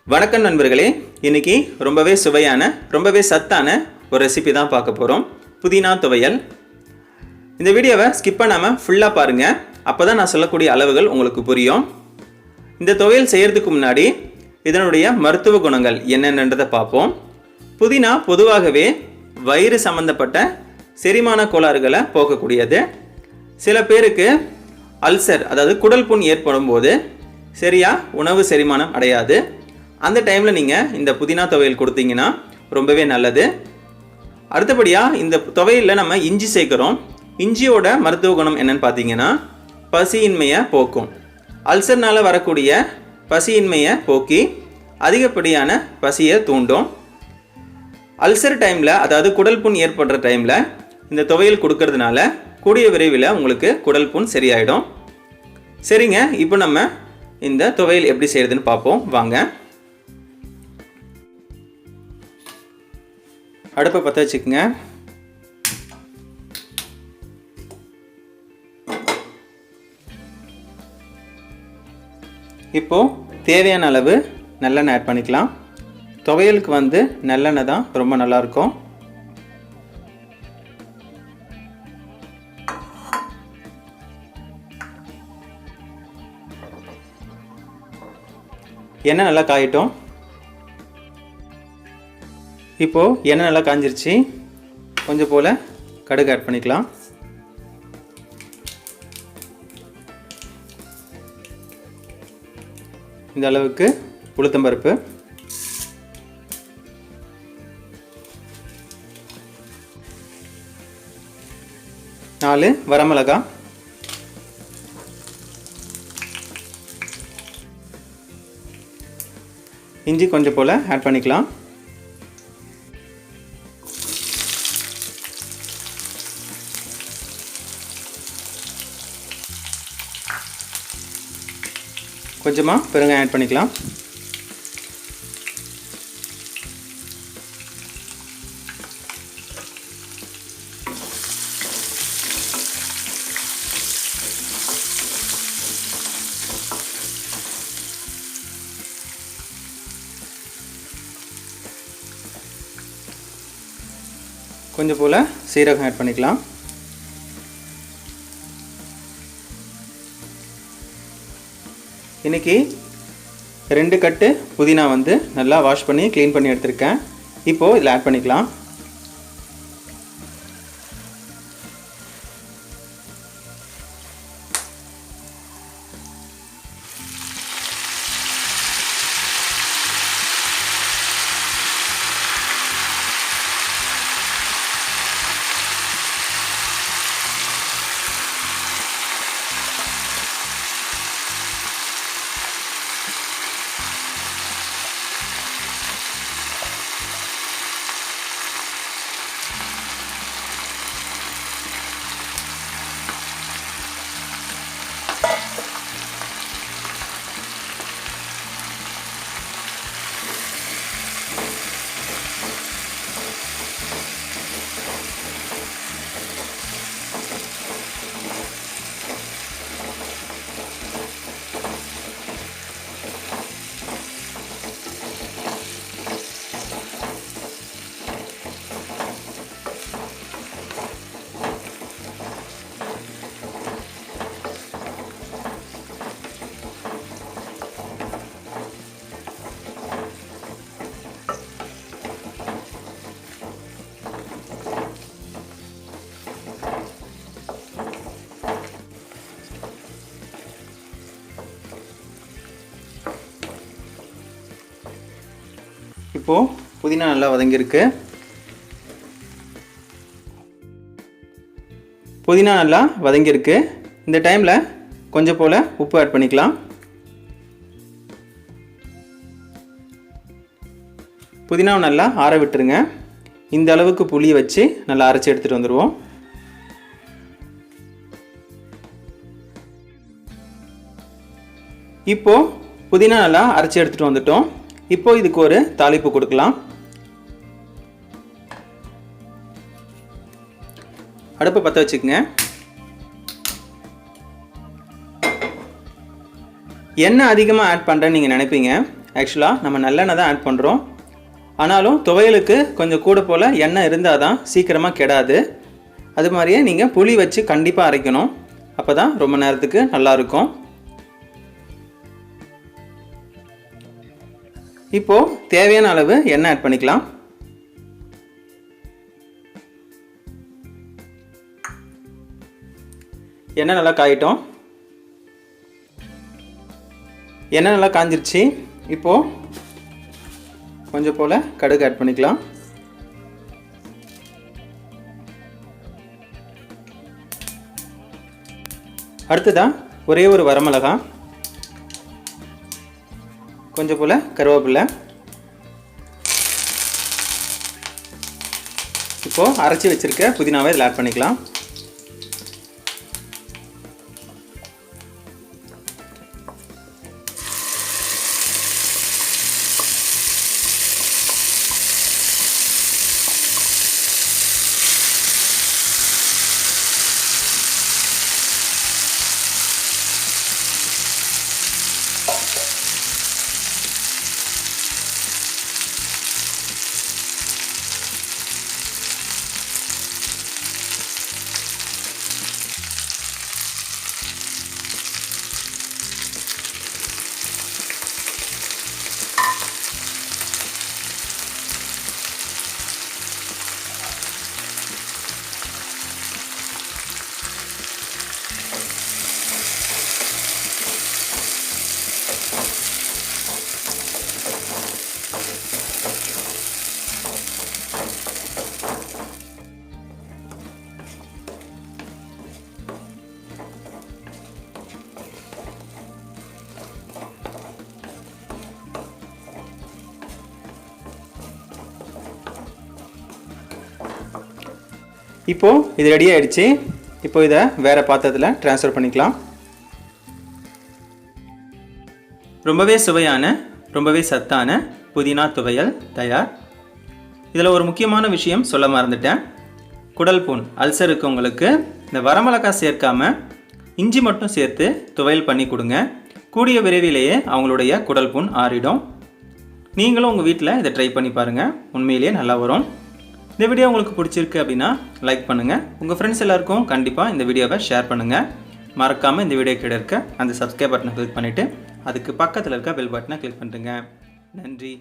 வணக்கம் நண்பர்களே, இன்னைக்கு ரொம்பவே சுவையான ரொம்பவே சத்தான ஒரு ரெசிபி தான் பார்க்க போகிறோம். புதினா துவையல். இந்த வீடியோவை ஸ்கிப் பண்ணாமல் ஃபுல்லாக பாருங்கள். அப்போ தான் நான் சொல்லக்கூடிய அளவுகள் உங்களுக்கு புரியும். இந்த துவையல் செய்கிறதுக்கு முன்னாடி இதனுடைய மருத்துவ குணங்கள் என்னென்னன்றதை பார்ப்போம். புதினா பொதுவாகவே வயிறு சம்பந்தப்பட்ட செரிமான கோளாறுகளை போக்கக்கூடியது. சில பேருக்கு அல்சர், அதாவது குடல் புண் ஏற்படும் போது சரியாக உணவு செரிமானம் அடையாது. அந்த டைமில் நீங்கள் இந்த புதினா துவையல் கொடுத்தீங்கன்னா ரொம்பவே நல்லது. அடுத்தபடியாக இந்த துவையலில் நம்ம இஞ்சி சேர்க்குறோம். இஞ்சியோட மருத்துவ குணம் என்னென்னு பார்த்தீங்கன்னா பசியின்மையை போக்கும். அல்சர்னால் வரக்கூடிய பசியின்மையை போக்கி அதிகப்படியான பசியை தூண்டும். அல்சர் டைமில், அதாவது குடல் புண் ஏற்படுற டைமில் இந்த துவையல் கொடுக்கறதுனால கூடிய விரைவில் உங்களுக்கு குடல் புண் சரியாயிடும். சரிங்க, இப்போ நம்ம இந்த துவையல் எப்படி செய்யறதுன்னு பார்ப்போம் வாங்க. அடுப்பை பற்ற வச்சுக்கோங்க. இப்போது தேவையான அளவு நல்லெண்ணெய் ஆட் பண்ணிக்கலாம். துவையலுக்கு நல்லெண்ணெய் தான் ரொம்ப நல்லாயிருக்கும். எண்ணெய் நல்லா காயட்டும். இப்போது எண்ணெய் நல்லா காஞ்சிருச்சு. கொஞ்சம் போல் கடுகு ஆட் பண்ணிக்கலாம். இந்த அளவுக்கு உளுத்தம்பருப்பு, நாலு வரமிளகாய், இஞ்சி கொஞ்சம் போல் ஆட் பண்ணிக்கலாம். கொஞ்சமாக பெருங்காயம் ஆட் பண்ணிக்கலாம். கொஞ்சம் போல் சீரகம் ஆட் பண்ணிக்கலாம். இன்றைக்கி 2 கட்டு புதினா நல்லா வாஷ் பண்ணி க்ளீன் பண்ணி எடுத்திருக்கேன். இப்போது இதில் ஆட் பண்ணிக்கலாம். இப்போது புதினா நல்லா வதங்கியிருக்கு. புதினா நல்லா வதங்கியிருக்கு. இந்த டைமில் கொஞ்சம் போல் உப்பு ஆட் பண்ணிக்கலாம். புதினாவை நல்லா ஆற விட்டுருங்க. இந்த அளவுக்கு புளியை வச்சு நல்லா அரைச்சி எடுத்துகிட்டு வந்துடுவோம். இப்போது புதினா நல்லா அரைச்சி எடுத்துகிட்டு வந்துட்டோம். இப்போ இதுக்கு ஒரு தாளிப்பு கொடுக்கலாம். அடுப்பை பற்ற வச்சுக்கோங்க. எண்ணெய் அதிகமாக ஆட் பண்ணுறேன்னு நீங்கள் நினைப்பீங்க. ஆக்சுவலாக நம்ம நல்லெண்ணெய் தான் ஆட் பண்ணுறோம். ஆனாலும் துவையலுக்கு கொஞ்சம் கூட போல் எண்ணெய் இருந்தால் தான் சீக்கிரமாக கெடாது. அது மாதிரியே நீங்கள் புளி வச்சு கண்டிப்பாக அரைக்கணும். அப்போ தான் ரொம்ப நேரத்துக்கு நல்லாயிருக்கும். இப்போது தேவையான அளவு எண்ணெய் ஆட் பண்ணிக்கலாம். எண்ணெய் நல்லா காயிட்டோம். எண்ணெய் நல்லா காஞ்சிருச்சு. இப்போது கொஞ்சம் போல் கடுகு ஆட் பண்ணிக்கலாம். அடுத்ததாக ஒரே ஒரு வரமிளகாய், கொஞ்சம் போல் கருவேப்பிலை. இப்போது அரைச்சி வச்சுருக்க புதினாவை இதில் ஆட் பண்ணிக்கலாம். இப்போது இது ரெடி ஆகிடுச்சு. இப்போ இதை வேறு பாத்திரத்தில் ட்ரான்ஸ்ஃபர் பண்ணிக்கலாம். ரொம்பவே சுவையான ரொம்பவே சத்தான புதினா துவையல் தயார். இதில் ஒரு முக்கியமான விஷயம் சொல்ல மறந்துட்டேன். குடல் புண் அல்சர் இருக்கவங்களுக்கு இந்த வரமிளகாய் சேர்க்காமல் இஞ்சி மட்டும் சேர்த்து துவையல் பண்ணி கொடுங்க. கூடிய விரைவிலேயே அவங்களுடைய குடல் புண் ஆறிடும். நீங்களும் உங்கள் வீட்டில் இதை ட்ரை பண்ணி பாருங்கள். உண்மையிலேயே நல்லா வரும். இந்த வீடியோ உங்களுக்கு பிடிச்சிருக்கு அப்படின்னா லைக் பண்ணுங்கள். உங்கள் ஃப்ரெண்ட்ஸ் எல்லாருக்கும் கண்டிப்பாக இந்த வீடியோவை ஷேர் பண்ணுங்கள். மறக்காமல் இந்த வீடியோ கீழே இருக்க அந்த சப்ஸ்கிரைப் பட்டனை கிளிக் பண்ணிவிட்டு அதுக்கு பக்கத்தில் இருக்க பெல் பட்டனை கிளிக் பண்ணுறேங்க. நன்றி.